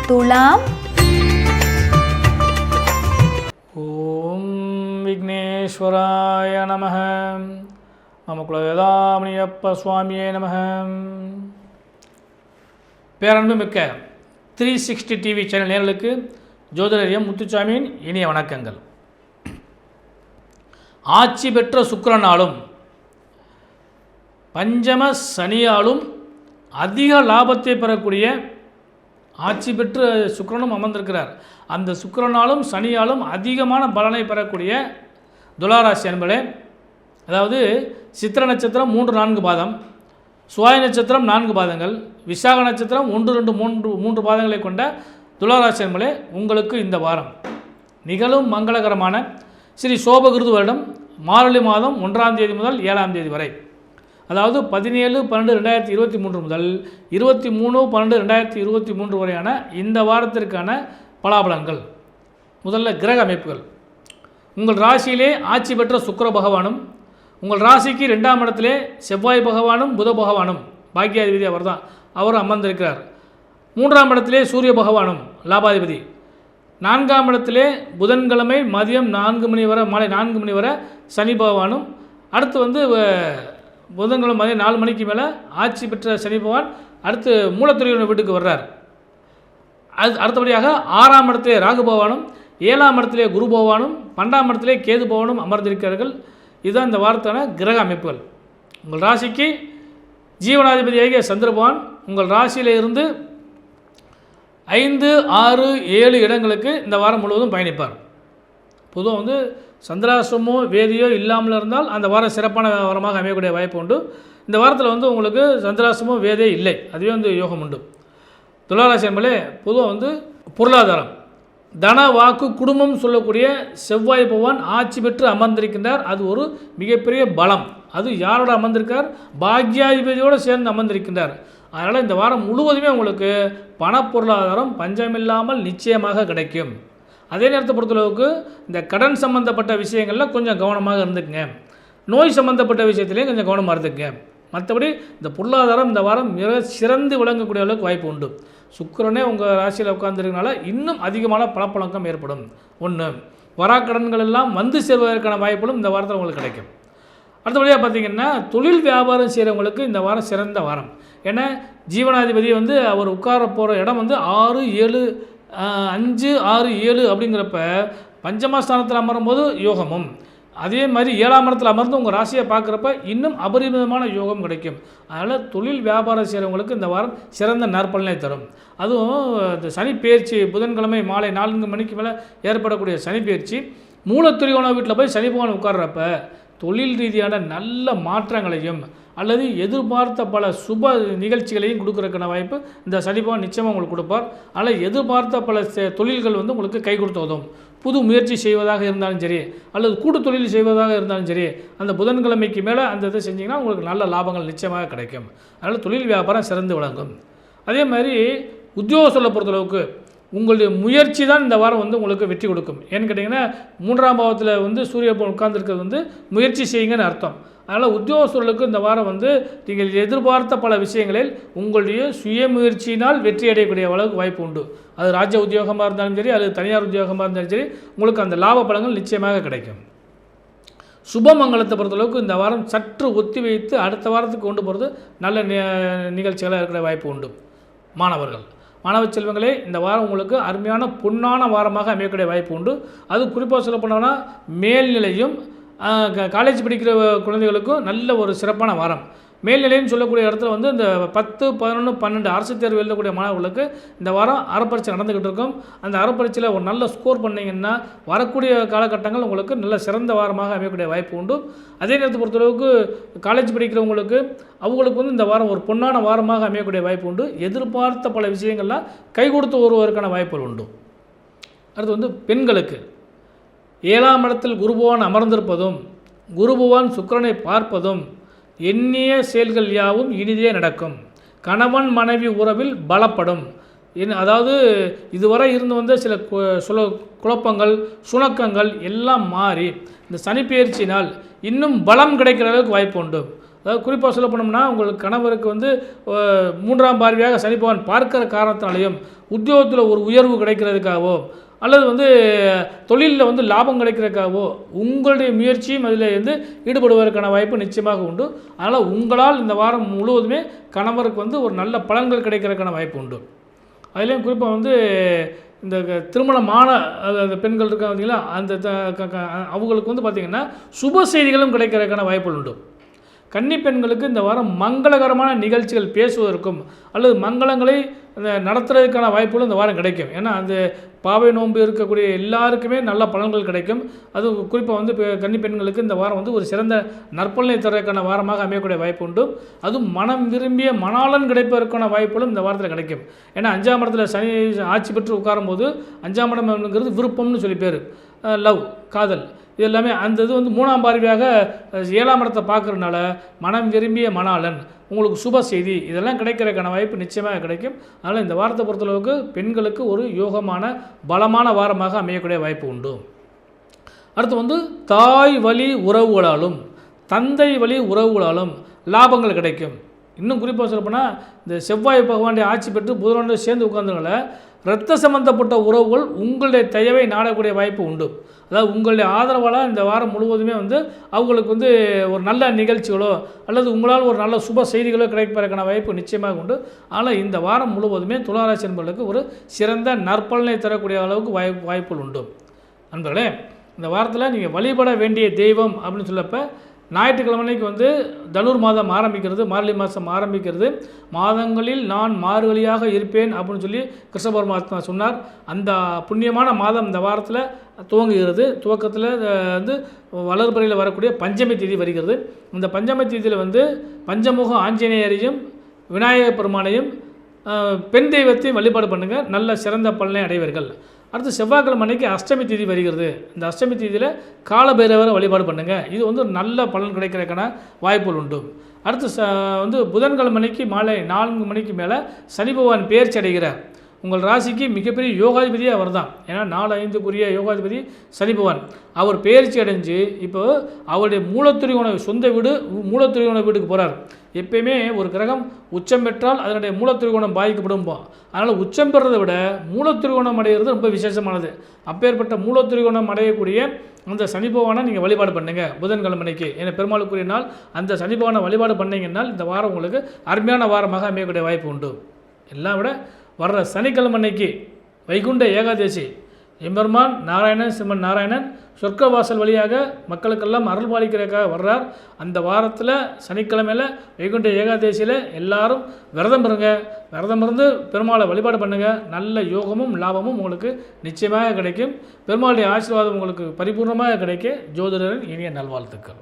துலாம். ஓம் விக்னேஸ்வராய நமஹ. மம குலவேதாமணியப்ப சுவாமியே நமஹ. பேரன்பு மிக்க 360 டிவி சேனல் நேயர்களுக்கு ஜோதிடர் எம் முத்துசாமியின் இனிய வணக்கங்கள். ஆட்சி பெற்ற சுக்கிரனாலும் பஞ்சம சனியாலும் அதிக லாபத்தை பெறக்கூடிய ஆட்சி பெற்று சுக்கிரனும் அமர்ந்திருக்கிறார். அந்த சுக்கிரனாலும் சனியாலும் அதிகமான பலனை பெறக்கூடிய துளாராசி அன்பர்களே, அதாவது சித்திர நட்சத்திரம் 3-4 பாதம், சுவாய நட்சத்திரம் 4 பாதங்கள், விசாக நட்சத்திரம் 1-2-3 பாதங்களை கொண்ட துளாராசி அன்பர்களே, உங்களுக்கு இந்த வாரம் நிகழும் மங்களகரமான ஸ்ரீ சோபகிருது வருடம் மார்கழி மாதம் 1ஆம் தேதி முதல் 7ஆம் தேதி வரை, அதாவது 17-12-2023 முதல் 23-12-2023 வரையான இந்த வாரத்திற்கான பலாபலன்கள். முதல்ல கிரக அமைப்புகள். உங்கள் ராசியிலே ஆட்சி பெற்ற சுக்கிர பகவானும், உங்கள் ராசிக்கு 2ஆம் இடத்திலே செவ்வாய் பகவானும் புத பகவானும், பாக்கியாதிபதி அவர் தான், அவர் அமர்ந்திருக்கிறார். 3ஆம் இடத்திலே சூரிய பகவானும் லாபாதிபதி. 4ஆம் இடத்திலே புதன்கிழமை மதியம் 4 மணி வரை, மாலை 4 மணி வரை சனி பகவானும். அடுத்து புதன்கிழமை மதியம் 4 மணிக்கு மேலே ஆட்சி பெற்ற சனி பகவான் அடுத்து மூலத்துறையோட வீட்டுக்கு வர்றார். அடுத்தபடியாக 6ஆம் இடத்திலே ராகு பகவானும், 7ஆம் இடத்திலே குரு பகவானும், 12ஆம் இடத்திலே கேது பகவானும் அமர்ந்திருக்கிறார்கள். இதுதான் இந்த வாரத்தான கிரக அமைப்புகள். உங்கள் ராசிக்கு ஜீவனாதிபதியாகிய சந்திர பகவான் உங்கள் ராசியில் இருந்து 5, 6, 7 இடங்களுக்கு இந்த வாரம் முழுவதும் பயணிப்பார். பொதுவாக சந்திராசிரமோ வேதியோ இல்லாமல் இருந்தால் அந்த வாரம் சிறப்பான வாரமாக அமையக்கூடிய வாய்ப்பு உண்டு. இந்த வாரத்தில் உங்களுக்கு சந்திராசிரமோ வேதியோ இல்லை, அதுவே யோகம் உண்டு. துளாராசி என்பதே பொதுவாக பொருளாதாரம், தன வாக்கு குடும்பம் சொல்லக்கூடிய செவ்வாய் பகவான் ஆட்சி பெற்று அமர்ந்திருக்கின்றார். அது ஒரு மிகப்பெரிய பலம். அது யாரோட அமர்ந்திருக்கார்? பாக்யாதிபதியோடு சேர்ந்து அமர்ந்திருக்கின்றார். அதனால் இந்த வாரம் முழுவதுமே உங்களுக்கு பணப்பொருளாதாரம் பஞ்சமில்லாமல் நிச்சயமாக கிடைக்கும். அதே நேரத்தை பொறுத்தளவுக்கு இந்த கடன் சம்பந்தப்பட்ட விஷயங்களில் கொஞ்சம் கவனமாக இருந்துக்குங்க. நோய் சம்பந்தப்பட்ட விஷயத்துலேயும் கொஞ்சம் கவனமாக இருந்துக்குங்க. மற்றபடி இந்த பொருளாதாரம் இந்த வாரம் மிக சிறந்து விளங்கக்கூடிய அளவுக்கு வாய்ப்பு உண்டு. சுக்கிரனே உங்கள் ராசியில் உட்கார்ந்துருக்கனால இன்னும் அதிகமான பணப்புழக்கம் ஏற்படும். ஒன்று, வராக்கடன்கள் எல்லாம் வந்து சேர்வதற்கான வாய்ப்புகளும் இந்த வாரத்தில் உங்களுக்கு கிடைக்கும். அடுத்தபடியாக பார்த்திங்கன்னா தொழில் வியாபாரம் செய்கிறவங்களுக்கு இந்த வாரம் சிறந்த வாரம். ஏன்னா ஜீவனாதிபதி அவர் உட்கார போகிற இடம் 6, 7, 5, 6, 7 அப்படிங்கிறப்ப பஞ்சமஸ்தானத்தில் அமரும்போது யோகமும், அதே மாதிரி 7ஆம் இடத்தில் அமர்ந்து உங்கள் ராசியை பார்க்குறப்ப இன்னும் அபரிமிதமான யோகம் கிடைக்கும். அதனால் தொழில் வியாபாரம் செய்கிறவங்களுக்கு இந்த வாரம் சிறந்த நற்பலனை தரும். அதுவும் இந்த சனி பயிற்சி புதன்கிழமை மாலை 4 மணிக்கு மேலே ஏற்படக்கூடிய சனி பயிற்சி மூலத்துரியோன வீட்டில் போய் சனி பகவான் உட்கார்றப்ப தொழில் ரீதியான நல்ல மாற்றங்களையும் அல்லது எதிர்பார்த்த பல சுப நிகழ்ச்சிகளையும் கொடுக்குறதுக்கான வாய்ப்பு இந்த சனி பகவான் நிச்சயமாக உங்களுக்கு கொடுப்பார். ஆனால் எதிர்பார்த்த பல தொழில்கள் உங்களுக்கு கை கொடுத்து உதவும். புது முயற்சி செய்வதாக இருந்தாலும் சரி, அல்லது கூட்டு தொழில் செய்வதாக இருந்தாலும் சரி, அந்த புதன்கிழமைக்கு மேலே அந்த இதை செஞ்சிங்கன்னா உங்களுக்கு நல்ல லாபங்கள் நிச்சயமாக கிடைக்கும். அதனால் தொழில் வியாபாரம் சிறந்து விளங்கும். அதே மாதிரி உத்தியோகத்தை பொறுத்தளவுக்கு உங்களுடைய முயற்சி தான் இந்த வாரம் உங்களுக்கு வெற்றி கொடுக்கும். ஏன்னு கேட்டிங்கன்னா 3ஆம் பாவத்தில் சூரிய உட்கார்ந்துருக்கிறது முயற்சி செய்யுங்கன்னு அர்த்தம். அதனால் உத்தியோகஸ்தர்களுக்கு இந்த வாரம் நீங்கள் எதிர்பார்த்த பல விஷயங்களில் உங்களுடைய சுய முயற்சியினால் வெற்றி அடையக்கூடிய அளவுக்கு வாய்ப்பு உண்டு. அது ராஜ்ய உத்தியோகமாக இருந்தாலும் சரி, அல்லது தனியார் உத்தியோகமாக இருந்தாலும் சரி, உங்களுக்கு அந்த லாப பலங்கள் நிச்சயமாக கிடைக்கும். சுபமங்கலத்தை பொறுத்தளவுக்கு இந்த வாரம் சற்று ஒத்தி வைத்து அடுத்த வாரத்துக்கு கொண்டு போகிறது நல்ல நிகழ்ச்சிகளாக இருக்கிற வாய்ப்பு உண்டு. மாணவ செல்வங்களே, இந்த வாரம் உங்களுக்கு அருமையான பொன்னான வாரமாக அமையக்கூடிய வாய்ப்பு உண்டு. அது குறிப்பாக சொல்ல போனோம்னா மேல்நிலையும் காலேஜ் படிக்கிற குழந்தைகளுக்கும் நல்ல ஒரு சிறப்பான வாரம். மேல்நிலைன்னு சொல்லக்கூடிய இடத்துல இந்த 10, 11, 12 அரசு தேர்வு எழுதக்கூடிய மாணவர்களுக்கு இந்த வாரம் அறப்பரீட்சை நடந்துக்கிட்டு இருக்கும். அந்த அறப்பரீட்சையில் ஒரு நல்ல ஸ்கோர் பண்ணிங்கன்னா வரக்கூடிய காலகட்டங்கள் உங்களுக்கு நல்ல சிறந்த வாரமாக அமையக்கூடிய வாய்ப்பு உண்டு. அதே நேரத்தை பொறுத்தளவுக்கு காலேஜ் படிக்கிறவங்களுக்கு அவங்களுக்கு இந்த வாரம் ஒரு பொன்னான வாரமாக அமையக்கூடிய வாய்ப்பு உண்டு. எதிர்பார்த்த பல விஷயங்கள்லாம் கை கொடுத்து வருவதற்கான வாய்ப்புகள் உண்டு. அடுத்து பெண்களுக்கு 7ஆம் இடத்தில் குருபகவான் அமர்ந்திருப்பதும், குருபகவான் சுக்கிரனை பார்ப்பதும் எண்ணிய செயல்கள் யாவும் இனிதே நடக்கும். கணவன் மனைவி உறவில் பலப்படும். அதாவது இதுவரை இருந்து சில குழப்பங்கள் சுணக்கங்கள் எல்லாம் மாறி இந்த சனி பயிற்சியினால் இன்னும் பலம் கிடைக்கிற அளவுக்கு வாய்ப்பு உண்டு. அதாவது குறிப்பாக சொல்ல போனோம்னா உங்களுக்கு கணவருக்கு வந்து 3ஆம் பார்வையாக சனி பகவான் பார்க்கிற காரணத்தினாலையும் உத்தியோகத்தில் ஒரு உயர்வு கிடைக்கிறதுக்காகவோ அல்லது வந்து தொழிலில் வந்து லாபம் கிடைக்கிறதுக்காகவோ உங்களுடைய முயற்சியும் அதில் வந்து ஈடுபடுவதற்கான வாய்ப்பு நிச்சயமாக உண்டு. அதனால் உங்களால் இந்த வாரம் முழுவதுமே கணவருக்கு வந்து ஒரு நல்ல பலன்கள் கிடைக்கிறதுக்கான வாய்ப்பு உண்டு. அதுலேயும் குறிப்பாக வந்து இந்த திருமணமான அந்த பெண்கள் இருக்காங்க பார்த்தீங்களா, அந்த அவங்களுக்கு வந்து பார்த்திங்கன்னா சுப செய்திகளும் கிடைக்கிறதுக்கான வாய்ப்புகள் உண்டு. கன்னி பெண்களுக்கு இந்த வாரம் மங்களகரமான நிகழ்ச்சிகள் பேசுவதற்கும் அல்லது மங்களங்களை நடத்துறதுக்கான வாய்ப்புகளும் இந்த வாரம் கிடைக்கும். ஏன்னா அந்த பாவை நோன்பு இருக்கக்கூடிய எல்லாருக்குமே நல்ல பலன்கள் கிடைக்கும். அது குறிப்பாக வந்து கன்னி பெண்களுக்கு இந்த வாரம் வந்து ஒரு சிறந்த நற்பலனை தரக்கான வாரமாக அமையக்கூடிய வாய்ப்பு உண்டு. அதுவும் மனம் விரும்பிய மணாளன் கிடைப்பதற்கான வாய்ப்புகளும் இந்த வாரத்தில் கிடைக்கும். ஏன்னா 5ஆம் இடத்துல சனி ஆட்சி பெற்று உட்காரும்போது 5ஆம் இடம்ங்கிறது விருப்பம்னு சொல்லி பேர், லவ், காதல், இது எல்லாமே அந்த இது வந்து 3ஆம் பார்வையாக 7ஆம் இடத்தை பார்க்குறதுனால மனம் விரும்பிய மணாளன், உங்களுக்கு சுப செய்தி இதெல்லாம் கிடைக்கிறதுக்கான வாய்ப்பு நிச்சயமாக கிடைக்கும். அதனால் இந்த வாரத்தை பொறுத்தளவுக்கு பெண்களுக்கு ஒரு யோகமான பலமான வாரமாக அமையக்கூடிய வாய்ப்பு உண்டு. அடுத்து வந்து தாய் வழி உறவுகளாலும் தந்தை வழி உறவுகளாலும் லாபங்கள் கிடைக்கும். இன்னும் குறிப்பாக சொல்லப்போனால் இந்த செவ்வாய் பகவானுடைய ஆட்சி பெற்று புதனோடு சேர்ந்து உட்கார்ந்தனால இரத்த சம்பந்தப்பட்ட உறவுகள் உங்களுடைய தயவை நாடக்கூடிய வாய்ப்பு உண்டு. அதாவது உங்களுடைய ஆதரவால் இந்த வாரம் முழுவதுமே வந்து அவங்களுக்கு வந்து ஒரு நல்ல நிகழ்ச்சிகளோ அல்லது உங்களால் ஒரு நல்ல சுப செய்திகளோ கிடைப்பதற்கான வாய்ப்பு நிச்சயமாக உண்டு. ஆனால் இந்த வாரம் முழுவதுமே துலா ராசி நண்பர்களுக்கு ஒரு சிறந்த நற்பலனை தரக்கூடிய அளவுக்கு வாய்ப்புகள் உண்டு. நண்பர்களே, இந்த வாரத்தில் நீங்கள் வழிபட வேண்டிய தெய்வம் அப்படின்னு சொல்லப்போ ஞாயிற்றுக்கிழமைக்கு வந்து தனுர் மாதம் ஆரம்பிக்கிறது, மார்கழி மாதம் ஆரம்பிக்கிறது. மாதங்களில் நான் மார்கழியாக இருப்பேன் அப்படின்னு சொல்லி கிருஷ்ண பரமாத்மா சொன்னார். அந்த புண்ணியமான மாதம் இந்த வாரத்தில் துவங்குகிறது. துவக்கத்தில் வந்து வளர்பிறையில் வரக்கூடிய பஞ்சமி தேதி வருகிறது. இந்த பஞ்சமி தேதியில் வந்து பஞ்சமுக ஆஞ்சநேயரையும் விநாயகர் பெருமானையும் பெண் தெய்வத்தையும் வழிபாடு பண்ணுங்கள், நல்ல சிறந்த பலனை அடைவீர்கள். அடுத்து செவ்வாய்க்கிழமை அன்னைக்கு அஷ்டமி தேதி வருகிறது. இந்த அஷ்டமி தேதியில் காலபைரவரை வழிபாடு பண்ணுங்கள், இது வந்து நல்ல பலன் கிடைக்கிறதுக்கான வாய்ப்புகள் உண்டு. அடுத்து வந்து புதன்கிழமை அன்னைக்கு மாலை 4 மணிக்கு மேலே சனி பகவான் பெயர்ச்சி அடைகிறார். உங்கள் ராசிக்கு மிகப்பெரிய யோகாதிபதியாக அவர் தான். ஏன்னா 4-5க்குரிய யோகாதிபதி சனி பகவான். அவர் பெயர்ச்சி அடைஞ்சு இப்போ அவருடைய மூலத்திரிகோண சொந்த வீடு மூலத்திரிகோண வீட்டுக்கு போகிறார். எப்பயுமே ஒரு கிரகம் உச்சம் பெற்றால் அதனுடைய மூலத்திரிகோணம் பாதிக்கப்படும். அதனால் உச்சம் பெறதை விட மூலத்திரிகோணம் அடைகிறது ரொம்ப விசேஷமானது. அப்பேற்பட்ட மூலத்திரிகோணம் அடையக்கூடிய அந்த சனி பகவானை நீங்கள் வழிபாடு பண்ணுங்கள் புதன்கிழமைக்கு. ஏன்னா பெருமாளுக்குரிய நாள். அந்த சனி பகவானை வழிபாடு பண்ணிங்கன்னால் இந்த வாரம் உங்களுக்கு அருமையான வாரமாக அமையக்கூடிய வாய்ப்பு உண்டு. எல்லாம் விட வர்ற சனிக்கிழமை அன்னைக்கு வைகுண்ட ஏகாதசி எம்பெருமான் நாராயணன் சிம்மன் நாராயணன் சொர்க்க வாசல் வழியாக மக்களுக்கெல்லாம் அருள் பாலிக்கிறதுக்காக வர்றார். அந்த வாரத்தில் சனிக்கிழமையில் வைகுண்ட ஏகாதசியில் எல்லாரும் விரதம் இருங்க. விரதம் இருந்து பெருமாளை வழிபாடு பண்ணுங்கள். நல்ல யோகமும் லாபமும் உங்களுக்கு நிச்சயமாக கிடைக்கும். பெருமாளுடைய ஆசீர்வாதம் உங்களுக்கு பரிபூர்ணமாக கிடைக்க ஜோதிடரின் இனிய நல்வாழ்த்துக்கள்.